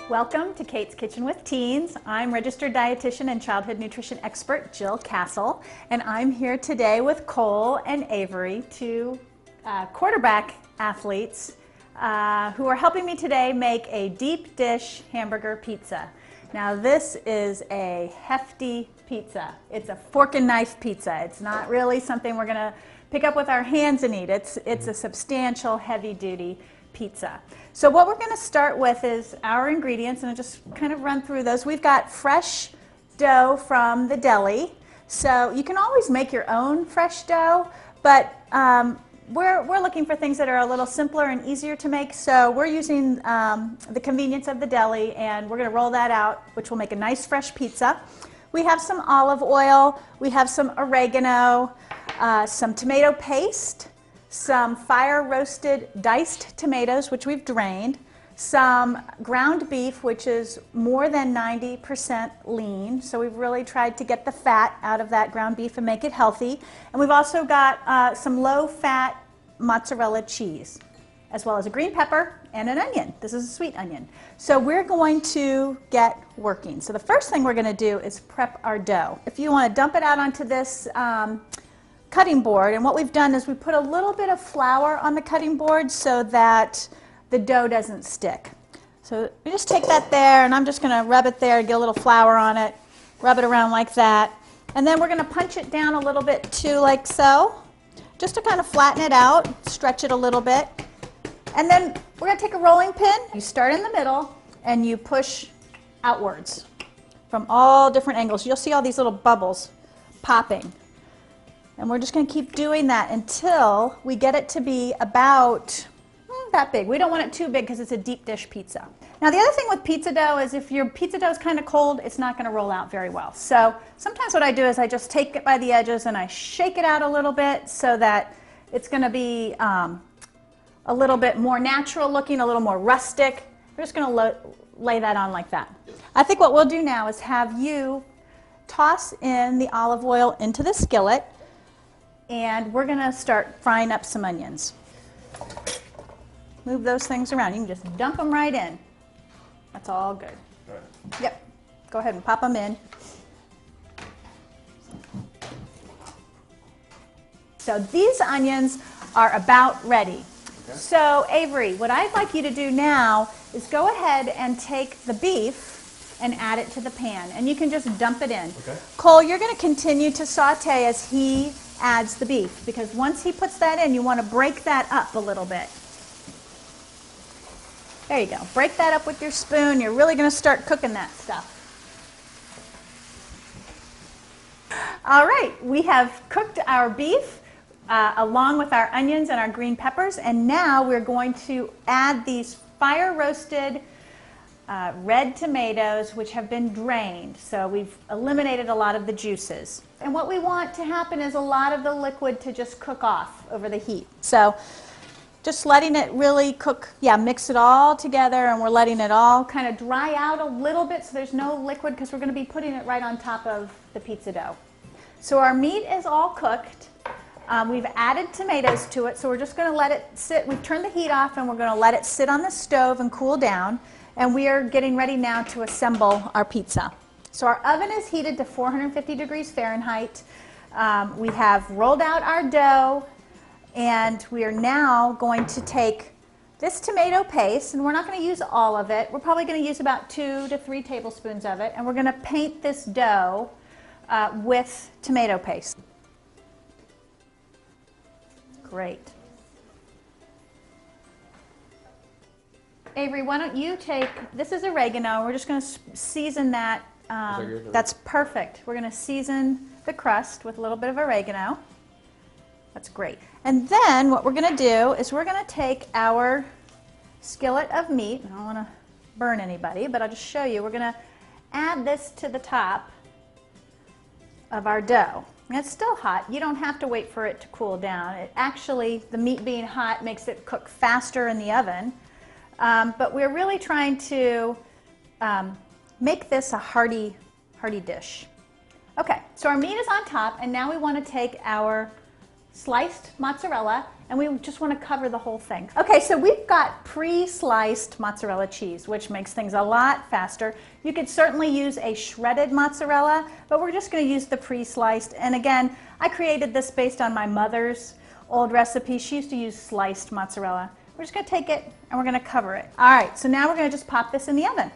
Welcome to Kate's Kitchen with Teens. I'm registered dietitian and childhood nutrition expert Jill Castle, and I'm here today with Cole and Avery, two quarterback athletes who are helping me today make a deep dish hamburger pizza. Now this is a hefty pizza. It's a fork and knife pizza. It's not really something we're gonna pick up with our hands and eat. It's a substantial, heavy-duty pizza. So what we're going to start with is our ingredients, and I'll just kind of run through those. We've got fresh dough from the deli. So you can always make your own fresh dough, but we're looking for things that are a little simpler and easier to make. So we're using the convenience of the deli, and we're going to roll that out, which will make a nice fresh pizza. We have some olive oil, we have some oregano, some tomato paste, some fire roasted diced tomatoes, which we've drained, some ground beef, which is more than 90% lean, so we've really tried to get the fat out of that ground beef and make it healthy. And we've also got some low-fat mozzarella cheese, as well as a green pepper and an onion. This is a sweet onion. So we're going to get working. So the first thing we're going to do is prep our dough. If you want to dump it out onto this cutting board, and what we've done is we put a little bit of flour on the cutting board so that the dough doesn't stick. So we just take that there, and I'm just going to rub it there, get a little flour on it, rub it around like that, and then we're going to punch it down a little bit too, like so, just to kind of flatten it out, stretch it a little bit. And then we're going to take a rolling pin. You start in the middle and you push outwards from all different angles. You'll see all these little bubbles popping. And we're just going to keep doing that until we get it to be about that big. We don't want it too big because it's a deep dish pizza. Now the other thing with pizza dough is if your pizza dough is kind of cold, it's not going to roll out very well. So sometimes what I do is I just take it by the edges and I shake it out a little bit so that it's going to be a little bit more natural looking, a little more rustic. We're just going to lay that on like that. I think what we'll do now is have you toss in the olive oil into the skillet, and we're going to start frying up some onions. Move those things around. You can just dump them right in. That's all good. All right. Yep. Go ahead and pop them in. So these onions are about ready. Okay. So Avery, what I'd like you to do now is go ahead and take the beef and add it to the pan. And you can just dump it in. Okay. Cole, you're going to continue to saute as he adds the beef, because once he puts that in, you want to break that up a little bit. There you go. Break that up with your spoon. You're really going to start cooking that stuff. All right, we have cooked our beef along with our onions and our green peppers, and now we're going to add these fire roasted red tomatoes, which have been drained. So we've eliminated a lot of the juices. And what we want to happen is a lot of the liquid to just cook off over the heat. So just letting it really cook, mix it all together, and we're letting it all kind of dry out a little bit so there's no liquid, because we're going to be putting it right on top of the pizza dough. So our meat is all cooked. We've added tomatoes to it, so we're just going to let it sit. We've turned the heat off, and we're going to let it sit on the stove and cool down. And we are getting ready now to assemble our pizza. So our oven is heated to 450 degrees Fahrenheit. We have rolled out our dough, and we are now going to take this tomato paste, and we're not going to use all of it. We're probably going to use about 2 to 3 tablespoons of it, and we're going to paint this dough with tomato paste. Great. Avery, why don't you take, this is oregano, we're just going to season that. That's perfect. We're going to season the crust with a little bit of oregano. That's great. And then what we're going to do is we're going to take our skillet of meat. I don't want to burn anybody, but I'll just show you. We're going to add this to the top of our dough. And it's still hot. You don't have to wait for it to cool down. It actually, the meat being hot makes it cook faster in the oven. But we're really trying to make this a hearty dish. Okay, so our meat is on top, and now we want to take our sliced mozzarella, and we just want to cover the whole thing. Okay, so we've got pre-sliced mozzarella cheese, which makes things a lot faster. You could certainly use a shredded mozzarella, but we're just going to use the pre-sliced. And again, I created this based on my mother's old recipe. She used to use sliced mozzarella. We're just going to take it and we're going to cover it. All right, so now we're going to just pop this in the oven.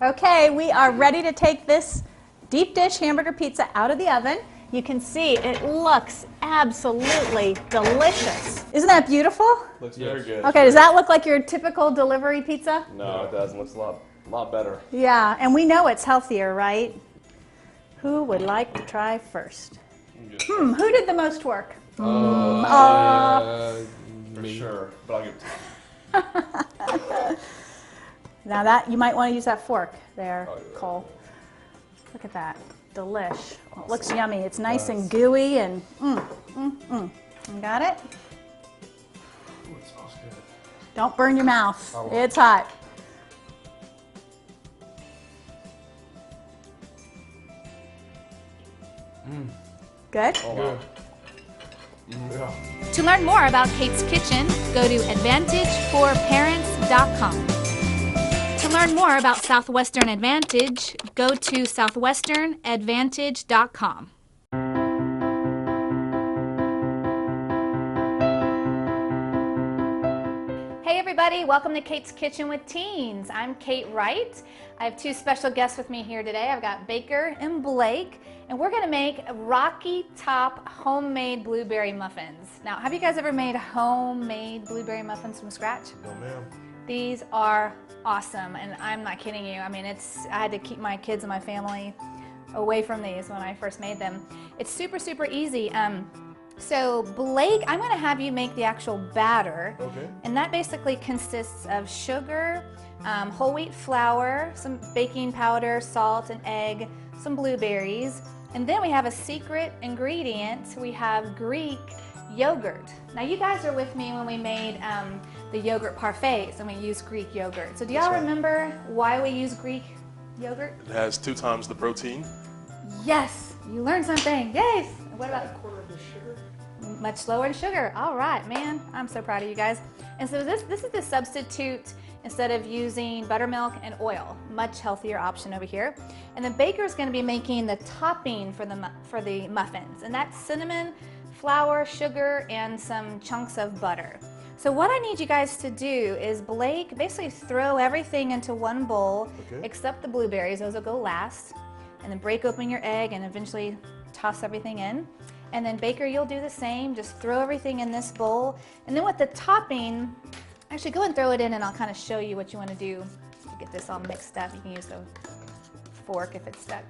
Okay, we are ready to take this deep dish hamburger pizza out of the oven. You can see it looks absolutely delicious. Isn't that beautiful? Looks very good. Okay, does that look like your typical delivery pizza? No, it doesn't. Looks a lot better. Yeah, and we know it's healthier, right? Who would like to try first? Who did the most work? For sure, but I'll give it to you. Now that, you might want to use that fork there, Cole. Look at that, delish. Awesome. It looks yummy. It's nice and gooey and You got it? Ooh, it smells good. Don't burn your mouth. It's hot. Good? Oh, wow. Yeah. To learn more about Kate's Kitchen, go to advantageforparents.com. To learn more about Southwestern Advantage, go to southwesternadvantage.com. Hey everybody, welcome to Kate's Kitchen with Teens. I'm Kate Wright. I have two special guests with me here today. I've got Baker and Blake, and we're gonna make Rocky Top homemade blueberry muffins. Now, have you guys ever made homemade blueberry muffins from scratch? No, ma'am. These are awesome, and I'm not kidding you. I mean, I had to keep my kids and my family away from these when I first made them. It's super, super easy. So Blake, I'm gonna have you make the actual batter. Okay. And that basically consists of sugar, whole wheat flour, some baking powder, salt, and egg, some blueberries. And then we have a secret ingredient. We have Greek yogurt. Now you guys are with me when we made the yogurt parfaits and we used Greek yogurt. So do y'all remember why we use Greek yogurt? It has 2 times the protein. Yes, you learned something. Yes. What about much lower in sugar? All right, man. I'm so proud of you guys. And so this is the substitute instead of using buttermilk and oil. Much healthier option over here. And then Baker's going to be making the topping for the muffins, and that's cinnamon, flour, sugar, and some chunks of butter. So what I need you guys to do is, Blake, basically throw everything into one bowl, except the blueberries. Those will go last. And then break open your egg and eventually toss everything in. And then Baker, you'll do the same. Just throw everything in this bowl. And then with the topping, actually go and throw it in and I'll kind of show you what you want to do to get this all mixed up. You can use a fork if it's stuck.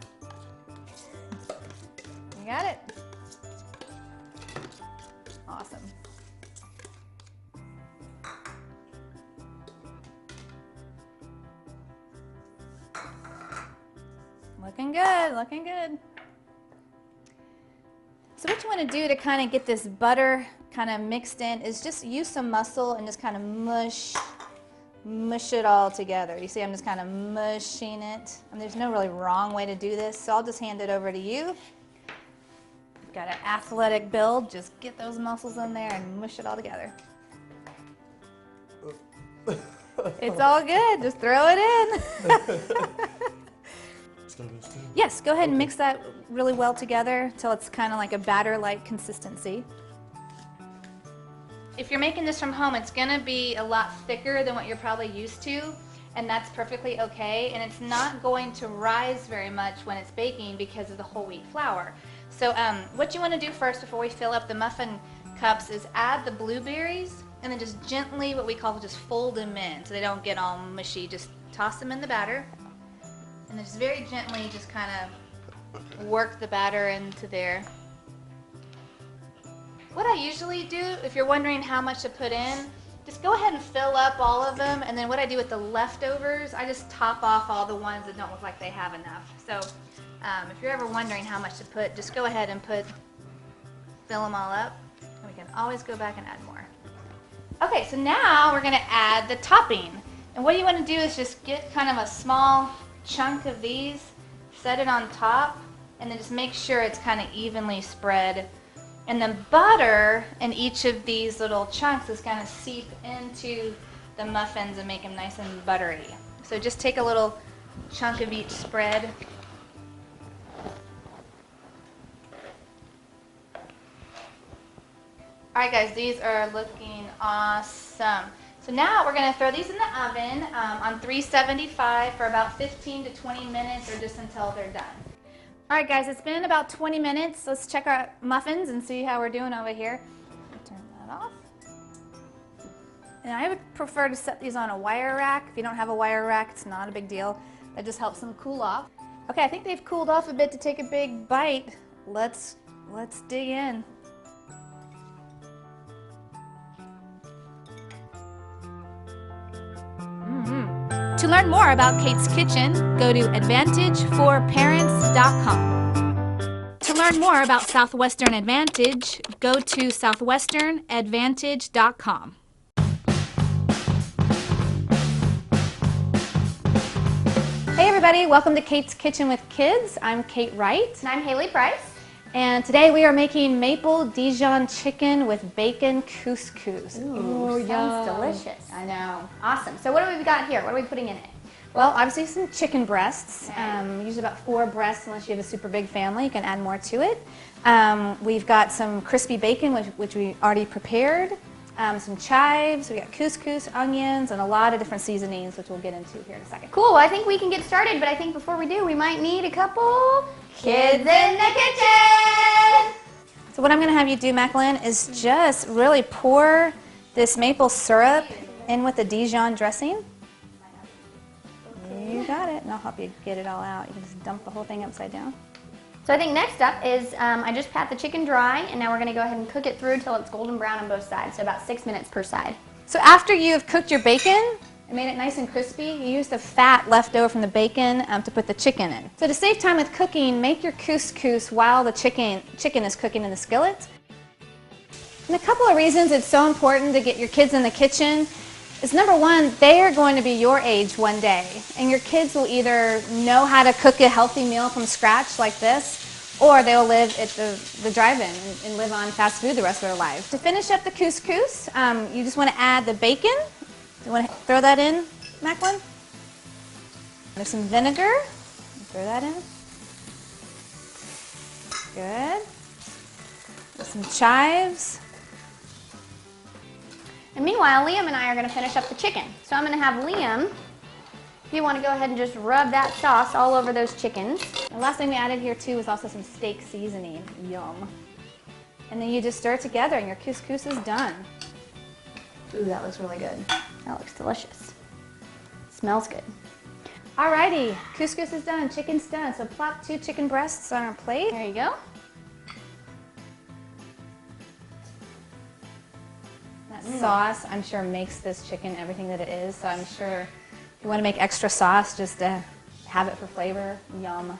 You got it? Awesome. Looking good, looking good. So what you want to do to kind of get this butter kind of mixed in is just use some muscle and just kind of mush it all together. You see I'm just kind of mushing it. And there's no really wrong way to do this, so I'll just hand it over to you. You've got an athletic build, just get those muscles in there and mush it all together. It's all good, just throw it in. Yes, go ahead and mix that really well together till it's kind of like a batter-like consistency. If you're making this from home, it's going to be a lot thicker than what you're probably used to, and that's perfectly okay. And it's not going to rise very much when it's baking because of the whole wheat flour. So what you want to do first before we fill up the muffin cups is add the blueberries and then just gently, what we call just fold them in so they don't get all mushy. Just toss them in the batter. And just very gently just kind of work the batter into there. What I usually do, if you're wondering how much to put in, just go ahead and fill up all of them, and then what I do with the leftovers, I just top off all the ones that don't look like they have enough. So if you're ever wondering how much to put, just go ahead and fill them all up, and we can always go back and add more. Okay, so now we're going to add the topping. And what you want to do is just get kind of a small chunk of these, set it on top, and then just make sure it's kind of evenly spread And the butter in each of these little chunks is going to seep into the muffins and make them nice and buttery. So just take a little chunk of each spread. All right, guys, these are looking awesome. So now we're going to throw these in the oven on 375 for about 15 to 20 minutes or just until they're done. All right, guys, it's been about 20 minutes. Let's check our muffins and see how we're doing over here. Turn that off. And I would prefer to set these on a wire rack. If you don't have a wire rack, it's not a big deal. That just helps them cool off. Okay, I think they've cooled off a bit to take a big bite. Let's dig in. To learn more about Kate's Kitchen, go to AdvantageForParents.com. To learn more about Southwestern Advantage, go to SouthwesternAdvantage.com. Hey everybody, welcome to Kate's Kitchen with Kids. I'm Kate Wright. And I'm Haley Price. And today we are making maple Dijon chicken with bacon couscous. Ooh, sounds delicious. I know. Awesome. So what do we got here? What are we putting in it? Well, obviously some chicken breasts. Usually about 4 breasts unless you have a super big family. You can add more to it. We've got some crispy bacon, which we already prepared. Some chives, we got couscous, onions, and a lot of different seasonings, which we'll get into here in a second. Cool. I think we can get started, but I think before we do, we might need a couple kids in the kitchen. So what I'm going to have you do, Macklin, is just really pour this maple syrup in with the Dijon dressing. You got it, and I'll help you get it all out. You can just dump the whole thing upside down. So I think next up is I just pat the chicken dry, and now we're going to go ahead and cook it through until it's golden brown on both sides, so about 6 minutes per side. So after you've cooked your bacon and made it nice and crispy, you use the fat left over from the bacon to put the chicken in. So to save time with cooking, make your couscous while the chicken is cooking in the skillet. And a couple of reasons it's so important to get your kids in the kitchen is number one, they are going to be your age one day, and your kids will either know how to cook a healthy meal from scratch like this, or they'll live at the drive-in and live on fast food the rest of their lives. To finish up the couscous, you just want to add the bacon. You want to throw that in, Macklin? There's some vinegar. Throw that in. Good. There's some chives. And meanwhile, Liam and I are going to finish up the chicken. So I'm going to have Liam, if you want to go ahead and just rub that sauce all over those chickens. The last thing we added here too was also some steak seasoning. Yum. And then you just stir it together and your couscous is done. Ooh, that looks really good. That looks delicious. Smells good. Alrighty, couscous is done, chicken's done. So plop 2 chicken breasts on our plate. There you go. That sauce, I'm sure, makes this chicken everything that it is. So I'm sure if you want to make extra sauce just to have it for flavor, yum.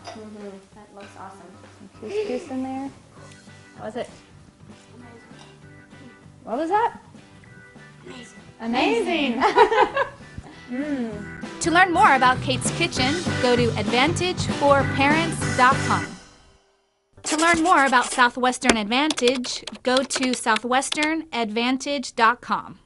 That looks awesome. Some couscous in there. What was it? What was that? Amazing. To learn more about Kate's Kitchen, go to AdvantageForParents.com. To learn more about Southwestern Advantage, go to SouthwesternAdvantage.com.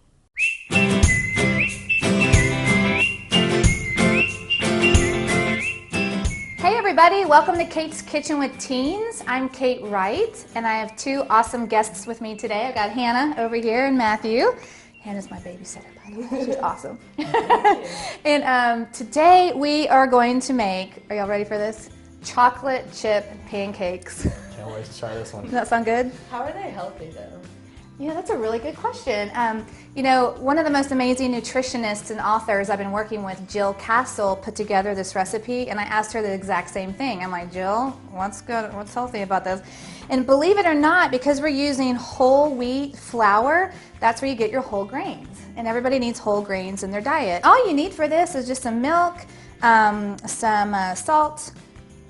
Hey everybody, welcome to Kate's Kitchen with Teens. I'm Kate Wright, and I have 2 awesome guests with me today. I've got Hannah over here and Matthew. Hannah's my babysitter, by the way. She's awesome. And today we are going to make, are y'all ready for this? Chocolate chip pancakes. Can't wait to try this one. Does that sound good? How are they healthy though? Yeah, that's a really good question. You know, one of the most amazing nutritionists and authors I've been working with, Jill Castle, put together this recipe, and I asked her the exact same thing. I'm like, Jill, what's good? What's healthy about this? And believe it or not, because we're using whole wheat flour, that's where you get your whole grains. And everybody needs whole grains in their diet. All you need for this is just some milk, some salt,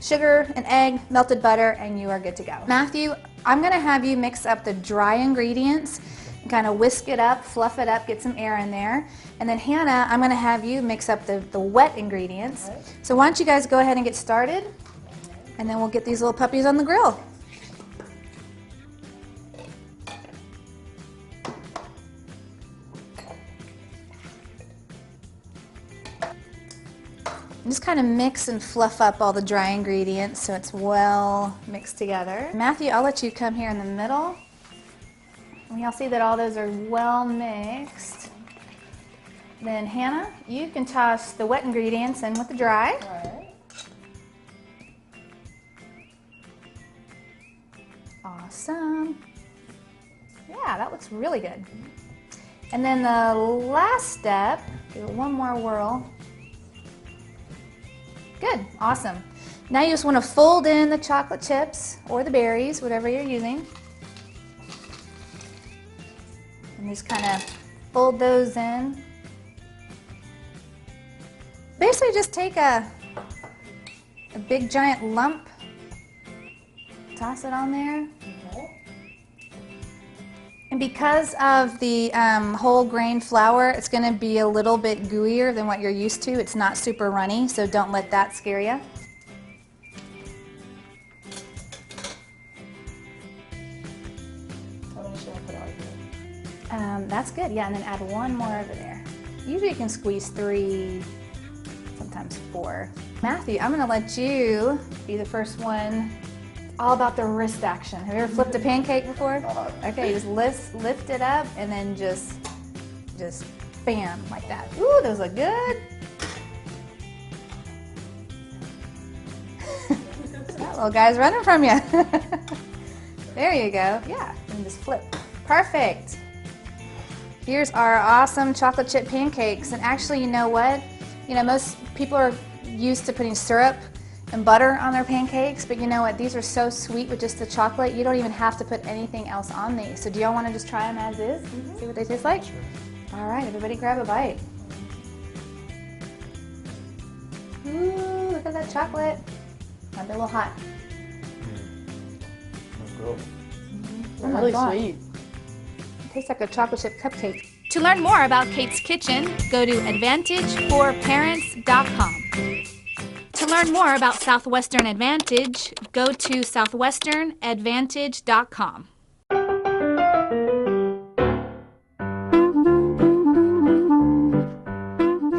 sugar, an egg, melted butter, and you are good to go. Matthew, I'm gonna have you mix up the dry ingredients, kind of whisk it up, fluff it up, get some air in there. And then Hannah, I'm gonna have you mix up the wet ingredients. Right. So why don't you guys go ahead and get started, and then we'll get these little puppies on the grill. Just kind of mix and fluff up all the dry ingredients so it's well mixed together. Matthew, I'll let you come here in the middle. And y'all see that all those are well mixed. Then Hannah, you can toss the wet ingredients in with the dry. All right. Awesome. Yeah, that looks really good. And then the last step, do one more whirl. Good, awesome. Now you just want to fold in the chocolate chips or the berries, whatever you're using. And just kind of fold those in. Basically just take a big giant lump, toss it on there. And because of the whole grain flour, it's going to be a little bit gooier than what you're used to. It's not super runny, so don't let that scare you. That's good, yeah, and then add one more over there. Usually you can squeeze 3, sometimes 4. Matthew, I'm going to let you be the first one. All about the wrist action. Have you ever flipped a pancake before? Okay, just lift it up and then just bam, like that. Ooh, those look good. That little guy's running from you. There you go. Yeah, and just flip. Perfect. Here's our awesome chocolate chip pancakes. And actually, you know what? You know, most people are used to putting syrup and butter on their pancakes, but you know what? These are so sweet with just the chocolate. You don't even have to put anything else on these. So do y'all want to just try them as is? See what they taste like? Sure. All right, everybody grab a bite. Ooh, look at that chocolate. Might be a little hot. Really sweet. It tastes like a chocolate chip cupcake. To learn more about Kate's Kitchen, go to AdvantageForParents.com. To learn more about Southwestern Advantage, go to SouthwesternAdvantage.com.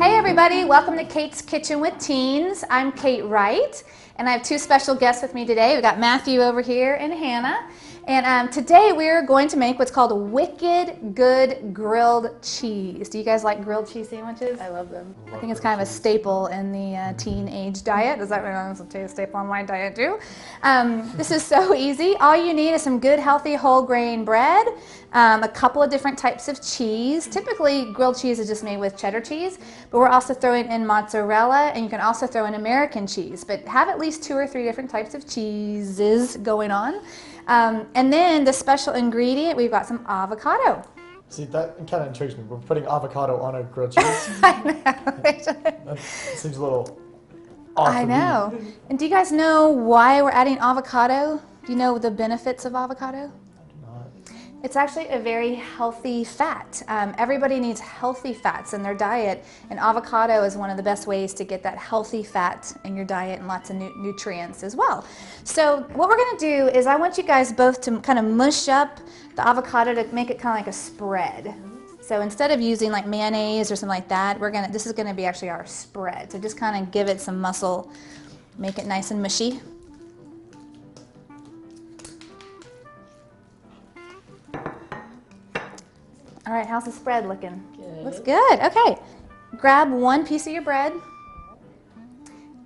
Hey everybody, welcome to Kate's Kitchen with Teens. I'm Kate Wright, and I have 2 special guests with me today. We've got Matthew over here and Hannah. And today we're going to make what's called a Wicked Good Grilled Cheese. Do you guys like grilled cheese sandwiches? I love them. I think it's kind of a staple in the teenage diet. Does that mean it's a staple on my diet too? This is so easy. All you need is some good, healthy, whole grain bread, a couple of different types of cheese. Typically, grilled cheese is just made with cheddar cheese, but we're also throwing in mozzarella, and you can also throw in American cheese. But have at least 2 or 3 different types of cheeses going on. And then the special ingredient, we've got some avocado. See, that kind of intrigues me. We're putting avocado on a grilled cheese. I know. That seems a little off. I know. And do you guys know why we're adding avocado? Do you know the benefits of avocado? It's actually a very healthy fat. Everybody needs healthy fats in their diet, and avocado is one of the best ways to get that healthy fat in your diet and lots of nutrients as well. So what we're going to do is I want you guys both to kind of mush up the avocado to make it kind of like a spread. So instead of using like mayonnaise or something like that, this is going to be actually our spread. So just kind of give it some muscle, make it nice and mushy. All right, how's the spread looking? Good. Looks good. Okay. Grab one piece of your bread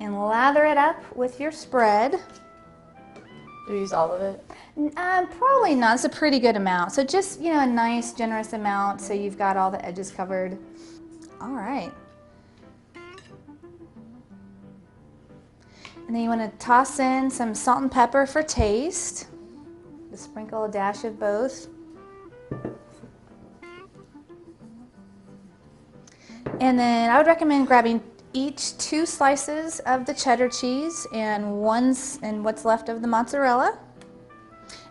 and lather it up with your spread. Do you use all of it? Probably not. It's a pretty good amount. So just, you know, a nice, generous amount so you've got all the edges covered. All right. And then you want to toss in some salt and pepper for taste. Just sprinkle a dash of both. And then I would recommend grabbing each 2 slices of the cheddar cheese and what's left of the mozzarella.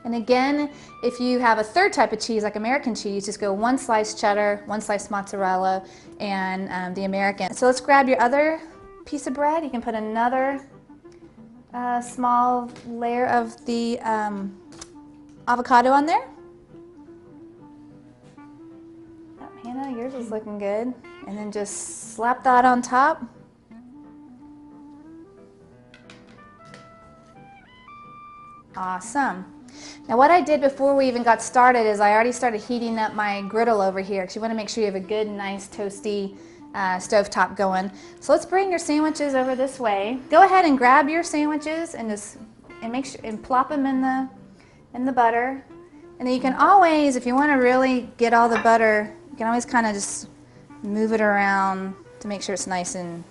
And again, if you have a 3rd type of cheese like American cheese, just go 1 slice cheddar, 1 slice mozzarella, and the American. So let's grab your other piece of bread. You can put another small layer of the avocado on there. Oh, Hannah, yours is looking good. And then just slap that on top. Awesome. Now what I did before we even got started is I already started heating up my griddle over here because you want to make sure you have a good, nice, toasty stovetop going. So let's bring your sandwiches over this way. Go ahead and grab your sandwiches and make sure and plop them in the butter. And then you can always, if you want to really get all the butter, you can always kind of just move it around to make sure it's nice and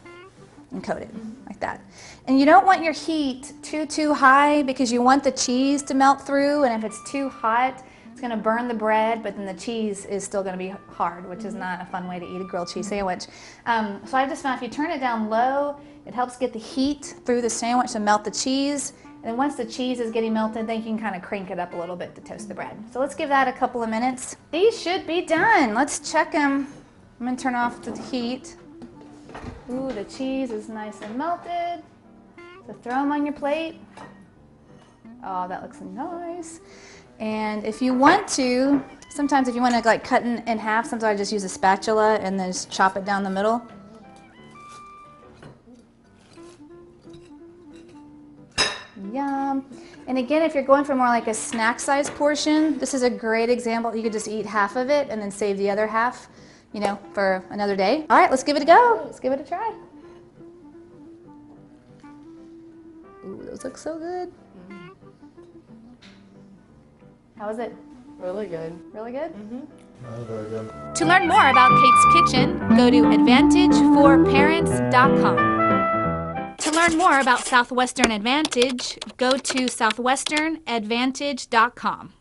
coated like that. And you don't want your heat too high because you want the cheese to melt through, and if it's too hot it's going to burn the bread, but then the cheese is still going to be hard, which is not a fun way to eat a grilled cheese sandwich. So I just found if you turn it down low, it helps get the heat through the sandwich to melt the cheese, and then once the cheese is getting melted, then you can kind of crank it up a little bit to toast the bread. So let's give that a couple of minutes. These should be done. Let's check them. I'm going to turn off the heat. Ooh, the cheese is nice and melted. So throw them on your plate. Oh, that looks nice. And if you want to, sometimes if you want to like cut in half, sometimes I just use a spatula and then just chop it down the middle. Yum. And again, if you're going for more like a snack size portion, this is a great example. You could just eat half of it and then save the other half, you know, for another day. All right, let's give it a go. Let's give it a try. Ooh, those look so good. How was it? Really good. Really good? Very good. To learn more about Kate's Kitchen, go to advantageforparents.com. To learn more about Southwestern Advantage, go to southwesternadvantage.com.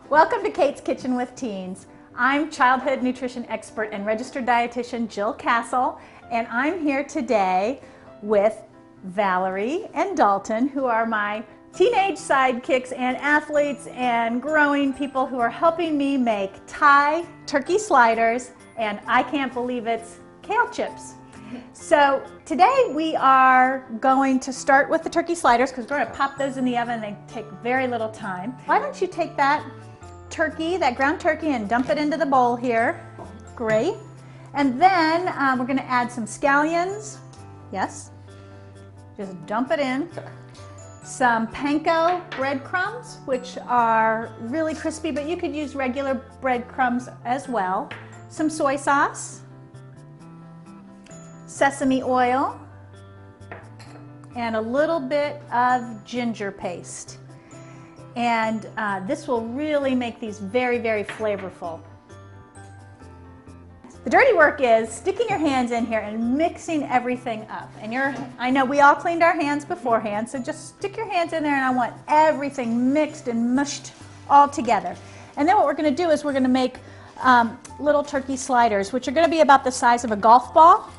Welcome to Kate's Kitchen with Teens. I'm childhood nutrition expert and registered dietitian Jill Castle, and I'm here today with Valerie and Dalton, who are my teenage sidekicks and athletes and growing people who are helping me make Thai turkey sliders, and I can't believe it's kale chips. So today we are going to start with the turkey sliders because we're going to pop those in the oven. They take very little time. Why don't you take that turkey, that ground turkey, and dump it into the bowl here. Great. And then we're going to add some scallions. Yes. Just dump it in. Some panko breadcrumbs, which are really crispy, but you could use regular breadcrumbs as well. Some soy sauce, sesame oil, and a little bit of ginger paste. And this will really make these very, very flavorful. The dirty work is sticking your hands in here and mixing everything up. And I know we all cleaned our hands beforehand, so just stick your hands in there and I want everything mixed and mushed all together. And then what we're going to do is we're going to make little turkey sliders, which are going to be about the size of a golf ball.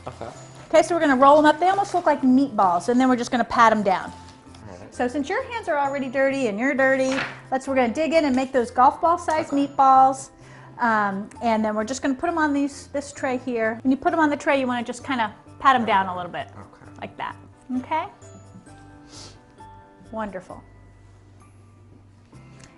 Okay, so we're going to roll them up. They almost look like meatballs, and then we're just going to pat them down. So since your hands are already dirty and you're dirty, we're going to dig in and make those golf ball sized meatballs. And then we're just going to put them on this tray here. When you put them on the tray, you want to just kind of pat them down a little bit, like that. Okay? Wonderful.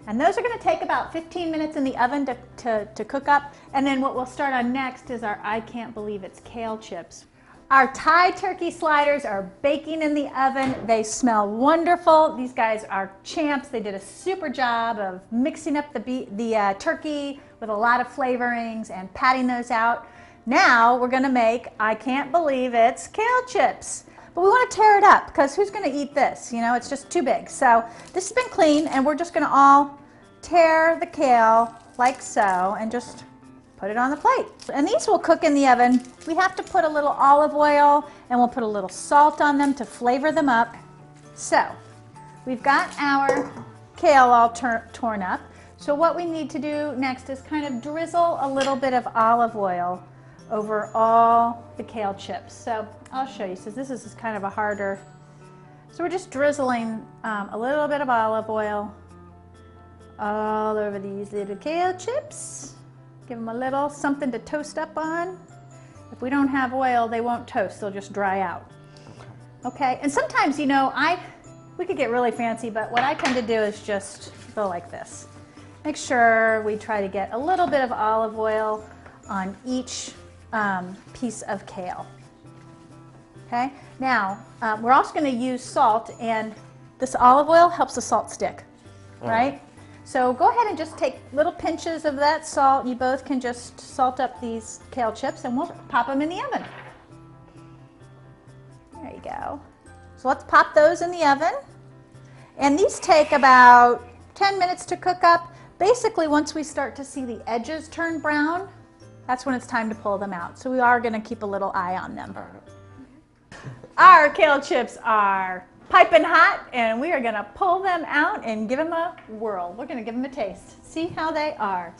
And those are going to take about 15 minutes in the oven to cook up. And then what we'll start on next is our I can't believe it's kale chips. Our Thai turkey sliders are baking in the oven. They smell wonderful. These guys are champs. They did a super job of mixing up the turkey with a lot of flavorings and patting those out. Now we're going to make I can't believe it's kale chips. But we want to tear it up because who's going to eat this? You know, it's just too big. So this has been cleaned, and we're just going to all tear the kale like so and just put it on the plate. And these will cook in the oven. We have to put a little olive oil and we'll put a little salt on them to flavor them up. So we've got our kale all torn up. So what we need to do next is kind of drizzle a little bit of olive oil over all the kale chips. So I'll show you. So this is kind of a harder. So we're just drizzling a little bit of olive oil all over these little kale chips. Give them a little something to toast up on. If we don't have oil, they won't toast. They'll just dry out. Okay, and sometimes, you know, we could get really fancy, but what I tend to do is just go like this. Make sure we try to get a little bit of olive oil on each piece of kale. Okay, now we're also going to use salt, and this olive oil helps the salt stick, right? So go ahead and just take little pinches of that salt. You both can just salt up these kale chips, and we'll pop them in the oven. There you go. So let's pop those in the oven. And these take about 10 minutes to cook up. Basically, once we start to see the edges turn brown, that's when it's time to pull them out. So we are going to keep a little eye on them. Our kale chips are piping hot, and we are going to pull them out and give them a whirl. We're going to give them a taste. See how they are.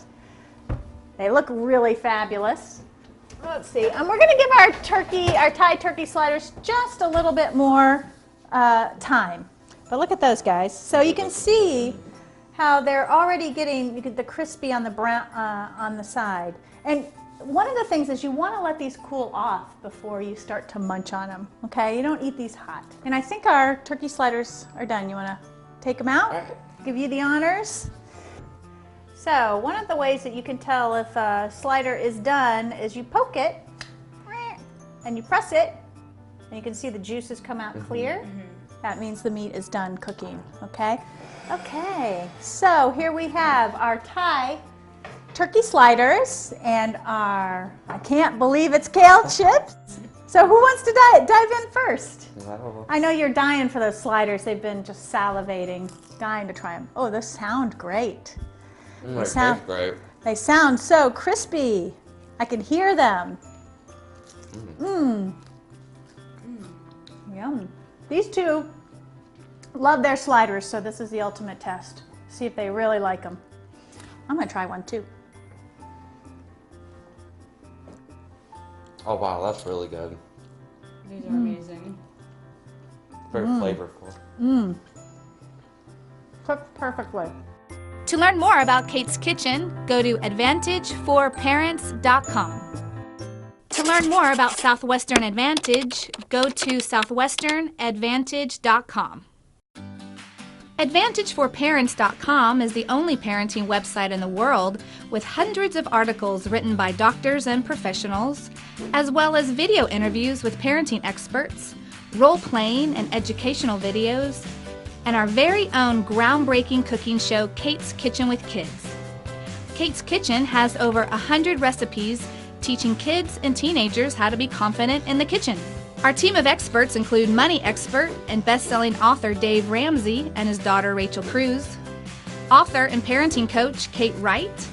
They look really fabulous. Let's see. And we're going to give our Thai turkey sliders just a little bit more time. But look at those guys. So you can see how they're already getting the crispy on the brown on the side. And one of the things is you want to let these cool off before you start to munch on them. Okay, you don't eat these hot. And I think our turkey sliders are done. You want to take them out? Give you the honors. So one of the ways that you can tell if a slider is done is you poke it and you press it, and you can see the juices come out clear. That means the meat is done cooking. Okay. Okay. So here we have our Thai turkey sliders and our, I can't believe it's kale chips. So who wants to dive in first? I know you're dying for those sliders. They've been just salivating, dying to try them. Oh, they sound great. They taste great. They sound so crispy. I can hear them. Yum. These two love their sliders, so this is the ultimate test. See if they really like them. I'm going to try one too. Oh wow, that's really good. These are amazing. Very flavorful. Cooked perfectly. To learn more about Kate's Kitchen, go to advantageforparents.com. To learn more about Southwestern Advantage, go to southwesternadvantage.com. AdvantageForParents.com is the only parenting website in the world with hundreds of articles written by doctors and professionals, as well as video interviews with parenting experts, role-playing and educational videos, and our very own groundbreaking cooking show, Kate's Kitchen with Kids. Kate's Kitchen has over 100 recipes teaching kids and teenagers how to be confident in the kitchen. Our team of experts include money expert and best-selling author Dave Ramsey and his daughter Rachel Cruz, author and parenting coach Kate Wright,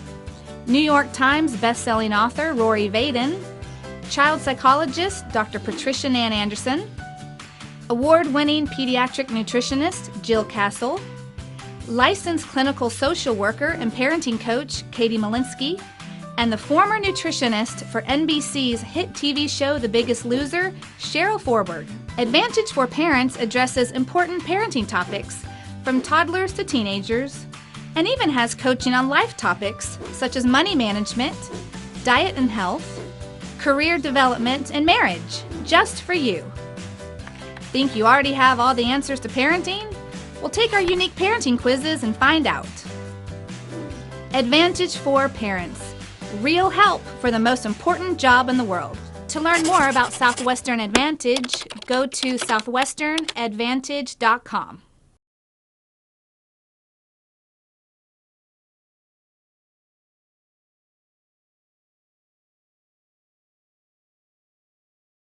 New York Times best-selling author Rory Vaden, child psychologist Dr. Patricia Nan Anderson, award-winning pediatric nutritionist Jill Castle, licensed clinical social worker and parenting coach Katie Malinsky, and the former nutritionist for NBC's hit TV show The Biggest Loser, Cheryl Forberg. Advantage for Parents addresses important parenting topics, from toddlers to teenagers, and even has coaching on life topics such as money management, diet and health, career development, and marriage, just for you. Think you already have all the answers to parenting? Well, take our unique parenting quizzes and find out. Advantage for Parents. Real help for the most important job in the world. To learn more about Southwestern Advantage, go to southwesternadvantage.com.